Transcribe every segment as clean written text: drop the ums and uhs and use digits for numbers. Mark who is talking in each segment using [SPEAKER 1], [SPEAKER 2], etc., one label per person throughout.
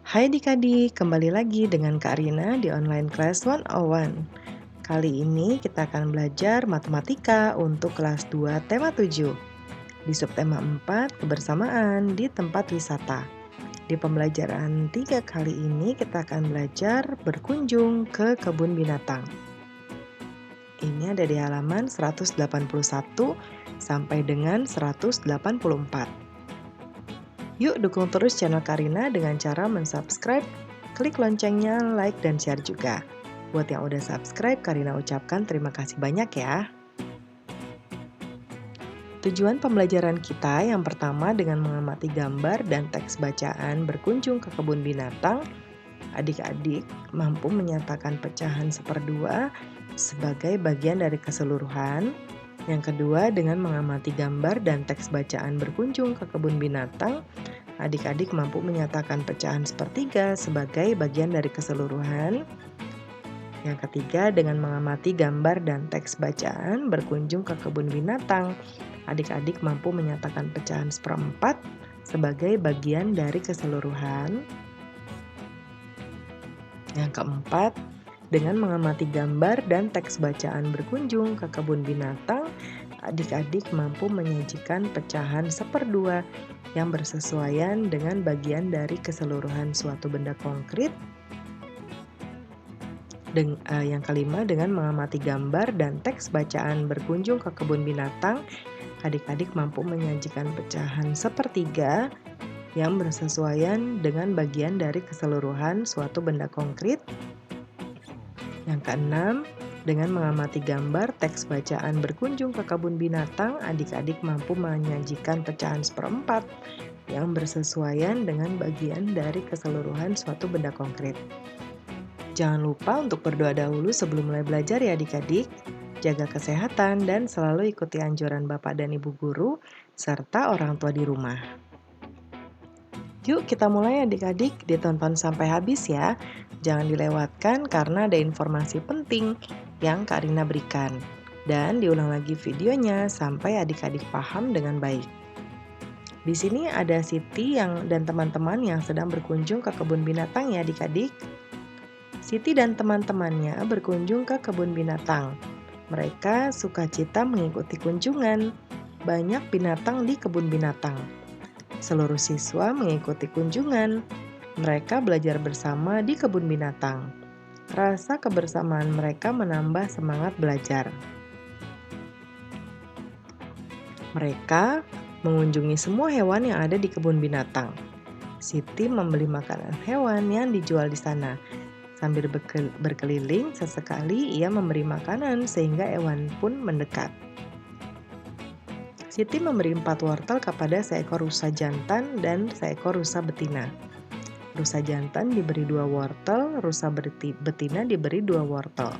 [SPEAKER 1] Hai adik-adik, kembali lagi dengan Kak Rina di Online Class 101. Kali ini kita akan belajar matematika untuk kelas 2 tema 7. Di subtema 4, kebersamaan di tempat wisata. Di pembelajaran 3 kali ini kita akan belajar berkunjung ke kebun binatang. Ini ada di halaman 181 sampai dengan 184. Yuk dukung terus channel Karina dengan cara mensubscribe, klik loncengnya, like, dan share juga. Buat yang udah subscribe, Karina ucapkan terima kasih banyak ya. Tujuan pembelajaran kita yang pertama dengan mengamati gambar dan teks bacaan berkunjung ke kebun binatang, adik-adik mampu menyatakan pecahan seperdua sebagai bagian dari keseluruhan. Yang kedua, dengan mengamati gambar dan teks bacaan berkunjung ke kebun binatang, adik-adik mampu menyatakan pecahan sepertiga sebagai bagian dari keseluruhan. Yang ketiga, dengan mengamati gambar dan teks bacaan berkunjung ke kebun binatang, adik-adik mampu menyatakan pecahan seperempat sebagai bagian dari keseluruhan. Yang keempat, dengan mengamati gambar dan teks bacaan berkunjung ke kebun binatang, adik-adik mampu menyajikan pecahan seperdua yang bersesuaian dengan bagian dari keseluruhan suatu benda konkret. Yang kelima, dengan mengamati gambar dan teks bacaan berkunjung ke kebun binatang, adik-adik mampu menyajikan pecahan sepertiga yang bersesuaian dengan bagian dari keseluruhan suatu benda konkret. Yang keenam, dengan mengamati gambar teks bacaan berkunjung ke kebun binatang, adik-adik mampu menyajikan pecahan seperempat yang bersesuaian dengan bagian dari keseluruhan suatu benda konkret. Jangan lupa untuk berdoa dahulu sebelum mulai belajar ya adik-adik. Jaga kesehatan dan selalu ikuti anjuran Bapak dan Ibu Guru, serta orang tua di rumah. Yuk kita mulai adik-adik, ditonton sampai habis ya. Jangan dilewatkan karena ada informasi penting yang Kak Rina berikan. Dan diulang lagi videonya sampai adik-adik paham dengan baik. Di sini ada Siti dan teman-teman yang sedang berkunjung ke kebun binatang ya adik-adik. Siti dan teman-temannya berkunjung ke kebun binatang. Mereka sukacita mengikuti kunjungan. Banyak binatang di kebun binatang. Seluruh siswa mengikuti kunjungan. Mereka belajar bersama di kebun binatang. Rasa kebersamaan mereka menambah semangat belajar. Mereka mengunjungi semua hewan yang ada di kebun binatang. Siti membeli makanan hewan yang dijual di sana. Sambil berkeliling, sesekali ia memberi makanan sehingga hewan pun mendekat. Siti memberi 4 wortel kepada seekor rusa jantan dan seekor rusa betina. Rusa jantan diberi 2 wortel, rusa betina diberi 2 wortel.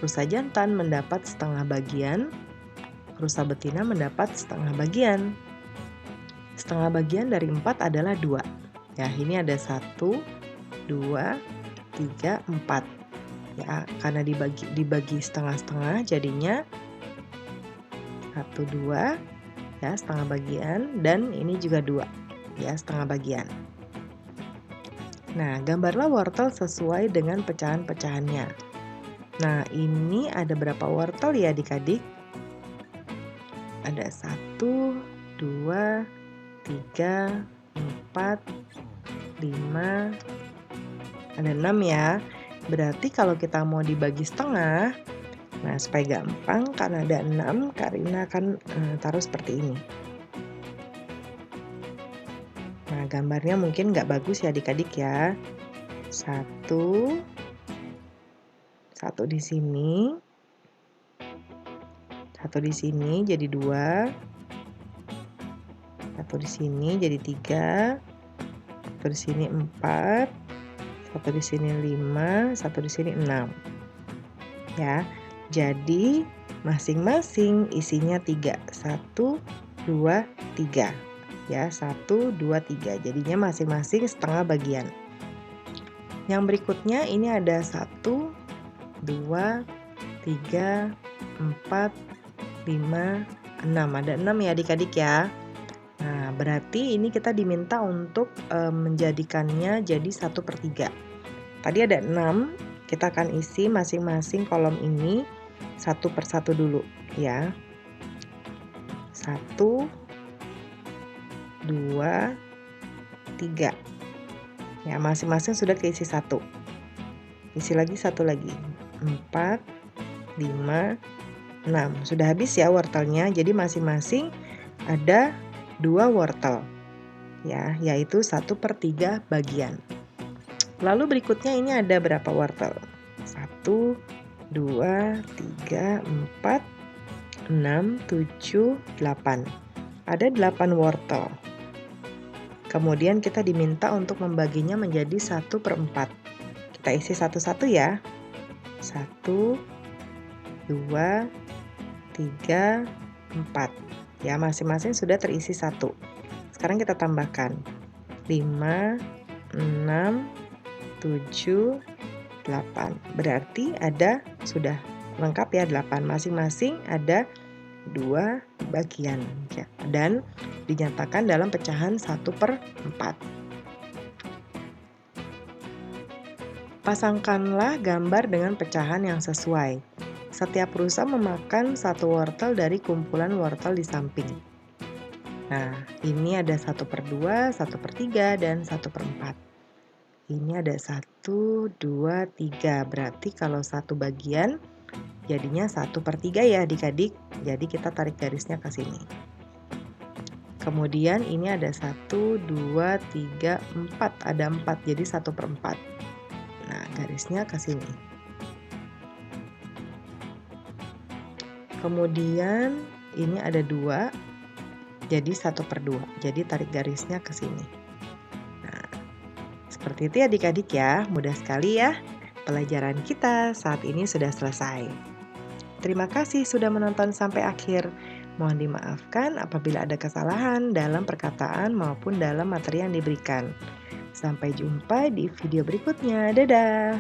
[SPEAKER 1] Rusa jantan mendapat setengah bagian, rusa betina mendapat setengah bagian. Setengah bagian dari 4 adalah 2. Ya, ini ada 1, 2, 3, 4. Ya, karena dibagi setengah-setengah jadinya 1, 2, ya setengah bagian, dan ini juga 2, ya setengah bagian. Nah, gambarlah wortel sesuai dengan pecahan-pecahannya. Nah, ini ada berapa wortel ya adik-adik? Ada 1, 2, 3, 4, 5, ada 6 ya. Berarti kalau kita mau dibagi setengah, nah supaya gampang karena ada 6, Karina akan taruh seperti ini. Nah gambarnya mungkin nggak bagus ya adik-adik ya. 1 di sini, 1 di sini jadi 2, 1 di sini jadi 3, 1 di sini 4, 1 di sini 5, 1 di sini 6. Ya, jadi masing-masing isinya 3. 1, 2, 3. Ya, 1, 2, 3. Jadinya masing-masing setengah bagian. Yang berikutnya ini ada 1, 2, 3, 4, 5, 6. Ada 6 ya adik-adik ya. Nah, berarti ini kita diminta untuk menjadikannya jadi 1/3. Tadi ada 6, kita akan isi masing-masing kolom ini satu per satu dulu ya. 1, 2, 3. Ya, masing-masing sudah keisi 1. Isi lagi 1 lagi. 4, 5, 6. Sudah habis ya wortelnya. Jadi masing-masing ada 2 wortel. Ya, yaitu 1/3 bagian. Lalu berikutnya ini ada berapa wortel? 1, 2, 3, 4, 6, 7, 8. Ada 8 wortel. Kemudian kita diminta untuk membaginya menjadi 1/4. Kita isi satu-satu ya. 1, 2, 3, 4. Ya, masing-masing sudah terisi 1. Sekarang kita tambahkan 5, 6, 7, 8. Berarti ada sudah lengkap ya 8. Masing-masing ada 2 bagian ya, dan dinyatakan dalam pecahan 1/4. Pasangkanlah gambar dengan pecahan yang sesuai. Setiap rusa memakan 1 wortel dari kumpulan wortel di samping. Nah, ini ada 1/2, 1/3, dan 1/4. Ini ada 1, 2, 3. Berarti kalau satu bagian jadinya 1/3 ya adik-adik. Jadi kita tarik garisnya ke sini. Kemudian ini ada 1, 2, 3, 4. Ada 4, jadi 1/4. Nah, garisnya ke sini. Kemudian ini ada 2, jadi 1/2. Jadi tarik garisnya ke sini. Seperti itu ya adik-adik ya, mudah sekali ya. Pelajaran kita saat ini sudah selesai. Terima kasih sudah menonton sampai akhir. Mohon dimaafkan apabila ada kesalahan dalam perkataan maupun dalam materi yang diberikan. Sampai jumpa di video berikutnya. Dadah!